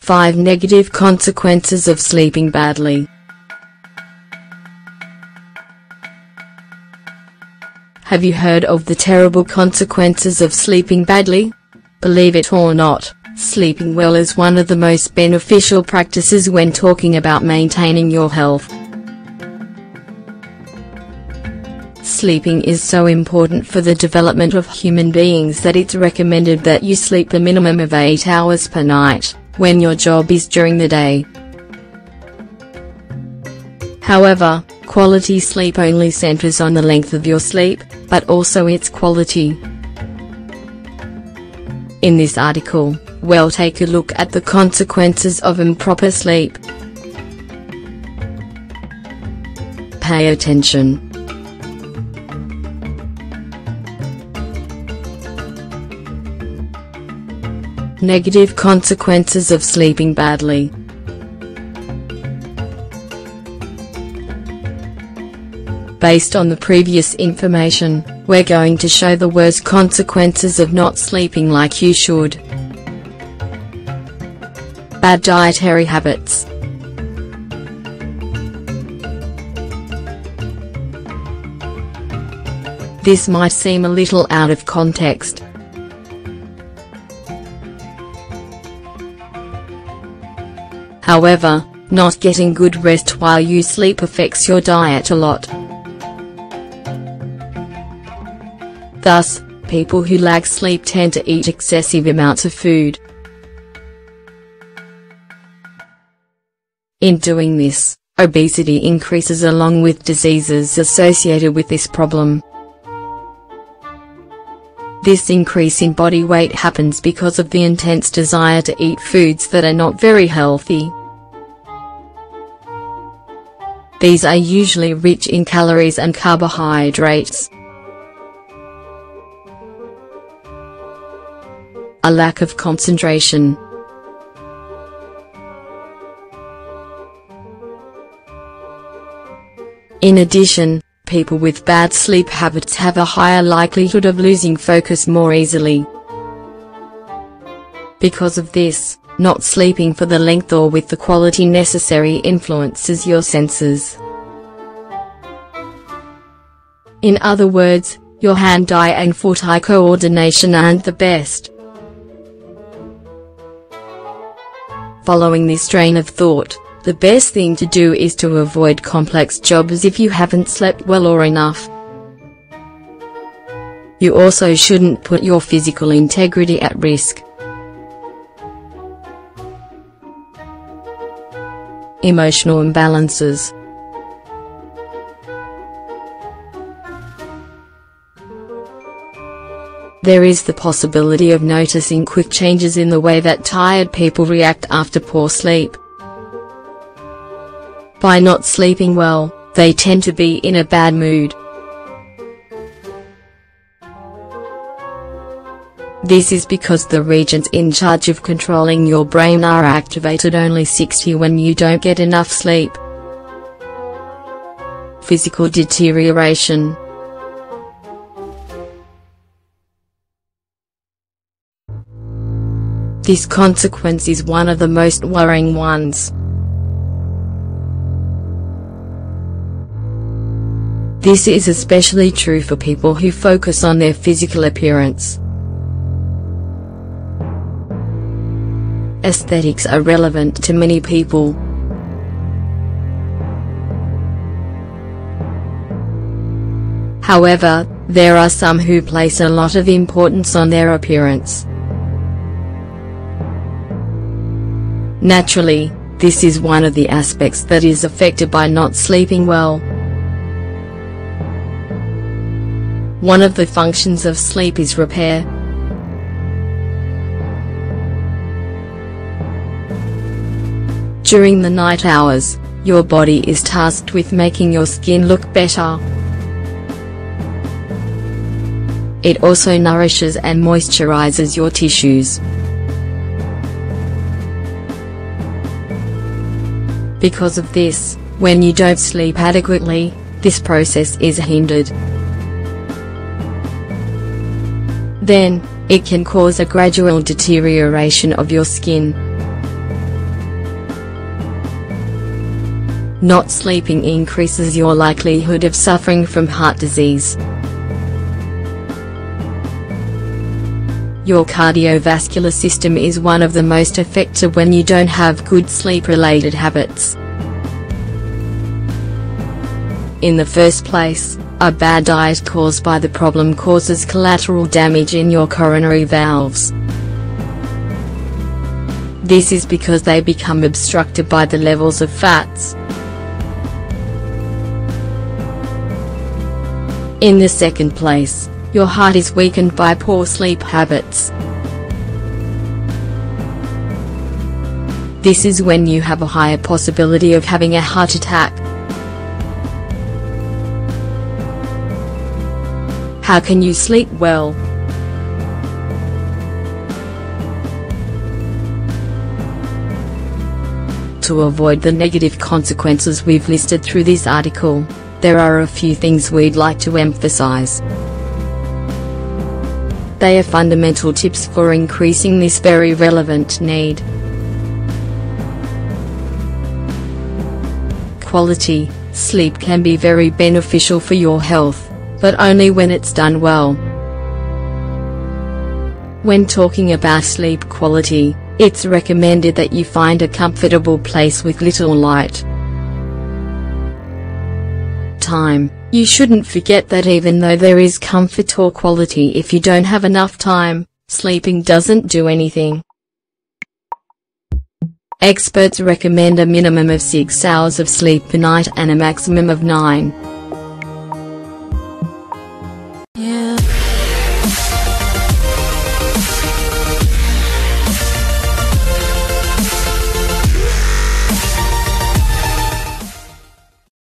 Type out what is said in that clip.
5 Negative consequences of sleeping badly. Have you heard of the terrible consequences of sleeping badly? Believe it or not, sleeping well is one of the most beneficial practices when talking about maintaining your health. Sleeping is so important for the development of human beings that it's recommended that you sleep a minimum of 8 hours per night, when your job is during the day. However, quality sleep only centers on the length of your sleep, but also its quality. In this article, we'll take a look at the consequences of improper sleep. Pay attention. Negative consequences of sleeping badly. Based on the previous information, we're going to show the worst consequences of not sleeping like you should. Bad dietary habits. This might seem a little out of context. However, not getting good rest while you sleep affects your diet a lot. Thus, people who lack sleep tend to eat excessive amounts of food. In doing this, obesity increases along with diseases associated with this problem. This increase in body weight happens because of the intense desire to eat foods that are not very healthy. These are usually rich in calories and carbohydrates. A lack of concentration. In addition, people with bad sleep habits have a higher likelihood of losing focus more easily. Because of this, not sleeping for the length or with the quality necessary influences your senses. In other words, your hand-eye and foot-eye coordination aren't the best. Following this train of thought, the best thing to do is to avoid complex jobs if you haven't slept well or enough. You also shouldn't put your physical integrity at risk. Emotional imbalances. There is the possibility of noticing quick changes in the way that tired people react after poor sleep. By not sleeping well, they tend to be in a bad mood. This is because the regions in charge of controlling your brain are activated only 60 when you don't get enough sleep. Physical deterioration. This consequence is one of the most worrying ones. This is especially true for people who focus on their physical appearance. Aesthetics are relevant to many people. However, there are some who place a lot of importance on their appearance. Naturally, this is one of the aspects that is affected by not sleeping well. One of the functions of sleep is repair. During the night hours, your body is tasked with making your skin look better. It also nourishes and moisturizes your tissues. Because of this, when you don't sleep adequately, this process is hindered. Then, it can cause a gradual deterioration of your skin. Not sleeping increases your likelihood of suffering from heart disease. Your cardiovascular system is one of the most affected when you don't have good sleep-related habits. In the first place, a bad diet caused by the problem causes collateral damage in your coronary valves. This is because they become obstructed by the levels of fats. In the second place, your heart is weakened by poor sleep habits. This is when you have a higher possibility of having a heart attack. How can you sleep well? To avoid the negative consequences we've listed through this article, there are a few things we'd like to emphasize. They are fundamental tips for increasing this very relevant need. Quality sleep can be very beneficial for your health, but only when it's done well. When talking about sleep quality, it's recommended that you find a comfortable place with little light. Time. You shouldn't forget that even though there is comfort or quality, if you don't have enough time, sleeping doesn't do anything. Experts recommend a minimum of 6 hours of sleep per night and a maximum of 9.